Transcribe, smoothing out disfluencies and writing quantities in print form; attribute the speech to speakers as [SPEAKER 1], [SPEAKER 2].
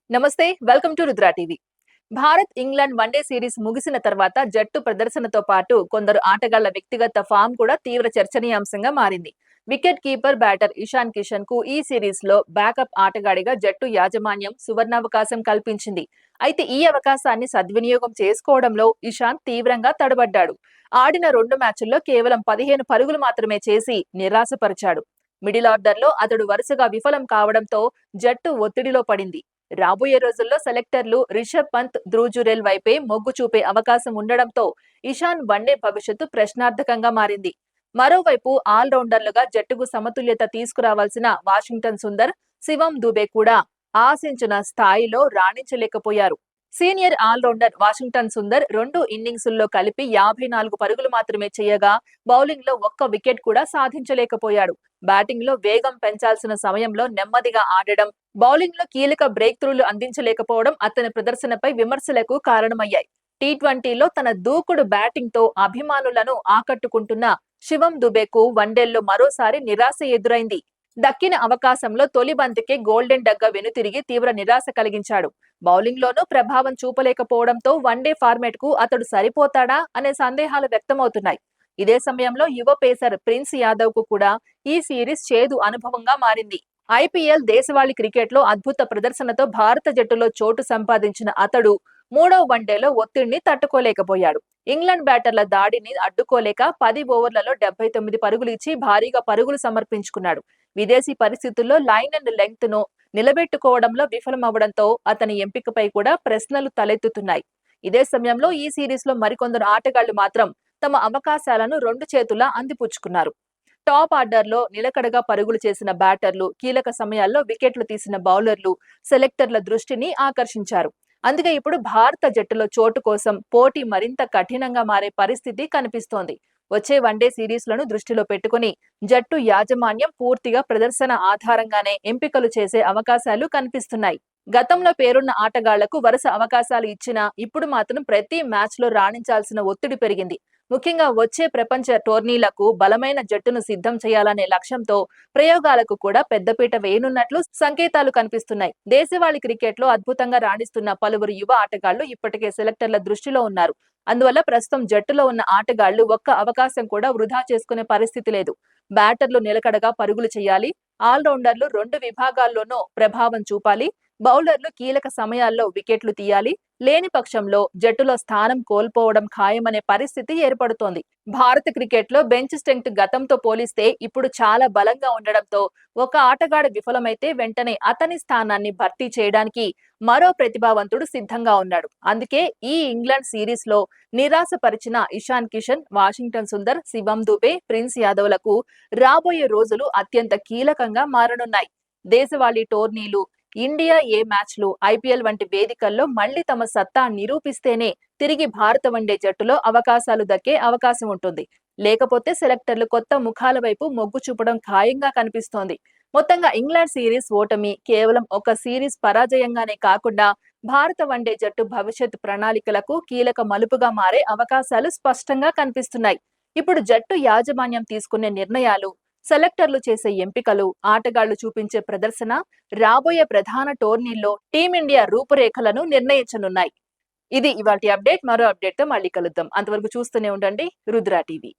[SPEAKER 1] నమస్తే, welcome to Rudra TV. Bharat England one day series ముగిసిన తర్వాత జట్టు ప్రదర్శనతో పాటు కొందరు ఆటగాళ్ల వ్యక్తిగత ఫామ్ కూడా తీవ్ర చర్చనీయాంశంగా మారింది. Wicket keeper batter Ishan Kishan కు ఈ సిరీస్ లో బ్యాకప్ ఆటగాడిగా జట్టు యాజమాన్యం సువర్ణావకాశం కల్పించింది. అయితే ఈ అవకాశాన్ని సద్వినియోగం చేసుకోవడంలో ఇషాన్ తీవ్రంగా తడబడ్డాడు. ఆడిన 2 మ్యాచ్ల్లో కేవలం 15 పరుగులు మాత్రమే చేసి నిరాశపరిచాడు. మిడిల్ ఆర్డర్ లో అతడు వరుసగా విఫలం కావడంతో జట్టు ఒత్తిడిలో పడింది. రాబోయే రోజుల్లో సెలెక్టర్లు రిషబ్ పంత్, ధ్రువ్ జురేల్ వైపే మొగ్గు చూపే అవకాశం ఉండడంతో ఇషాన్ వన్డే భవిష్యత్తు ప్రశ్నార్థకంగా మారింది. మరోవైపు ఆల్రౌండర్లుగా జట్టుకు సమతుల్యత తీసుకురావాల్సిన వాషింగ్టన్ సుందర్, శివం దుబే కూడా ఆశించిన స్థాయిలో రాణించలేకపోయారు. సీనియర్ ఆల్రౌండర్ వాషింగ్టన్ సుందర్ 2 ఇన్నింగ్సుల్లో కలిపి 54 పరుగులు మాత్రమే చేయగా బౌలింగ్ లో ఒక్క వికెట్ కూడా సాధించలేకపోయాడు. బ్యాటింగ్ లో వేగం పెంచాల్సిన సమయంలో నెమ్మదిగా ఆడడం, బౌలింగ్ లో కీలక బ్రేక్ త్రూలు అందించలేకపోవడం అతని ప్రదర్శనపై విమర్శలకు కారణమయ్యాయి. టీ20లో తన దూకుడు బ్యాటింగ్ తో అభిమానులను ఆకట్టుకుంటున్న శివం దుబేకు వన్డేల్లో మరోసారి నిరాశ ఎదురైంది. దక్కిన అవకాశంలో తొలి బంతికే గోల్డెన్ డగ్గ వెనుతిరిగి తీవ్ర నిరాశ కలిగించాడు. బౌలింగ్ లోనూ ప్రభావం చూపలేకపోవడంతో వన్డే ఫార్మాట్ కు అతడు సరిపోతాడా అనే సందేహాలు వ్యక్తమవుతున్నాయి. ఇదే సమయంలో యువ పేసర్ ప్రిన్స్ యాదవ్ కు కూడా ఈ సిరీస్ చేదు అనుభవంగా మారింది. ఐపీఎల్ దేశవాళీ క్రికెట్ లో అద్భుత ప్రదర్శనతో భారత జట్టులో చోటు సంపాదించిన అతడు 3వ వన్డేలో ఒత్తిడిని తట్టుకోలేకపోయాడు. ఇంగ్లాండ్ బ్యాటర్ల దాడిని అడ్డుకోలేక 10 ఓవర్లలో 79 పరుగులు ఇచ్చి భారీగా పరుగులు సమర్పించుకున్నాడు. విదేశీ పరిస్థితుల్లో లైన్ అండ్ లెంగ్త్ ను నిలబెట్టుకోవడంలో విఫలమవడంతో అతని ఎంపికపై కూడా ప్రశ్నలు తలెత్తుతున్నాయి. ఇదే సమయంలో ఈ సిరీస్ లో మరికొందరు ఆటగాళ్లు మాత్రం తమ అవకాశాలను 2 చేతులా అందిపుచ్చుకున్నారు. టాప్ ఆర్డర్ లో నిలకడగా పరుగులు చేసిన బ్యాటర్లు, కీలక సమయాల్లో వికెట్లు తీసిన బౌలర్లు సెలెక్టర్ల దృష్టిని ఆకర్షించారు. అందుకే ఇప్పుడు భారత జట్టులో చోటు కోసం పోటీ మరింత కఠినంగా మారే పరిస్థితి కనిపిస్తోంది. వచ్చే వన్డే సిరీస్లను దృష్టిలో పెట్టుకుని జట్టు యాజమాన్యం పూర్తిగా ప్రదర్శన ఆధారంగానే ఎంపికలు చేసే అవకాశాలు కనిపిస్తున్నాయి. గతంలో పేరున్న ఆటగాళ్లకు వరుస అవకాశాలు ఇచ్చినా ఇప్పుడు మాత్రం ప్రతి మ్యాచ్ లో రాణించాల్సిన ఒత్తిడి పెరిగింది. ముఖ్యంగా వచ్చే ప్రపంచ టోర్నీలకు బలమైన జట్టును సిద్ధం చేయాలనే లక్ష్యంతో ప్రయోగాలకు కూడా పెద్దపీట వేయనున్నట్లు సంకేతాలు కనిపిస్తున్నాయి. దేశవాళీ క్రికెట్ లో అద్భుతంగా రాణిస్తున్న పలువురు యువ ఆటగాళ్లు ఇప్పటికే సెలెక్టర్ల దృష్టిలో ఉన్నారు. అందువల్ల ప్రస్తుతం జట్టులో ఉన్న ఆటగాళ్లు ఒక్క అవకాశం కూడా వృధా చేసుకునే పరిస్థితి లేదు. బ్యాటర్లు నిలకడగా పరుగులు చేయాలి. ఆల్రౌండర్లు 2 విభాగాల్లోనూ ప్రభావం చూపాలి. బౌలర్లు కీలక సమయాల్లో వికెట్లు తీయాలి. లేని పక్షంలో జట్టులో స్థానం కోల్పోవడం ఖాయమనే పరిస్థితి ఏర్పడుతోంది. భారత క్రికెట్ లో బెంచ్ స్ట్రెంగ్త్ గతంతో పోలిస్తే ఇప్పుడు చాలా బలంగా ఉండడంతో ఒక ఆటగాడు విఫలమైతే వెంటనే అతని స్థానాన్ని భర్తీ చేయడానికి మరో ప్రతిభావంతుడు సిద్ధంగా ఉన్నాడు. అందుకే ఈ ఇంగ్లాండ్ సిరీస్ లో నిరాశపరిచిన ఇషాన్ కిషన్, వాషింగ్టన్ సుందర్, శివం దుబే, ప్రిన్స్ యాదవ్లకు రాబోయే రోజులు అత్యంత కీలకంగా మారనున్నాయి. దేశవాళీ టోర్నీలు, ఇండియా ఏ మ్యాచ్లు, ఐపీఎల్ వంటి వేదికల్లో మళ్లీ తమ సత్తా నిరూపిస్తేనే తిరిగి భారత వన్డే జట్టులో అవకాశాలు దక్కే అవకాశం ఉంటుంది. లేకపోతే సెలెక్టర్లు కొత్త ముఖాల వైపు మొగ్గు చూపడం ఖాయంగా కనిపిస్తోంది. మొత్తంగా ఇంగ్లాండ్ సిరీస్ ఓటమి కేవలం ఒక సిరీస్ పరాజయంగానే కాకుండా భారత వన్డే జట్టు భవిష్యత్ ప్రణాళికలకు కీలక మలుపుగా మారే అవకాశాలు స్పష్టంగా కనిపిస్తున్నాయి. ఇప్పుడు జట్టు యాజమాన్యం తీసుకునే నిర్ణయాలు, సెలెక్టర్లు చేసే ఎంపికలు, ఆటగాళ్లు చూపించే ప్రదర్శన రాబోయే ప్రధాన టోర్నీల్లో టీమిండియా రూపురేఖలను నిర్ణయించనున్నాయి. ఇది ఇవాల్టి అప్డేట్. మరో అప్డేట్ తో మళ్ళీ కలుద్దాం. అంతవరకు చూస్తూనే ఉండండి రుద్రా టీవీ.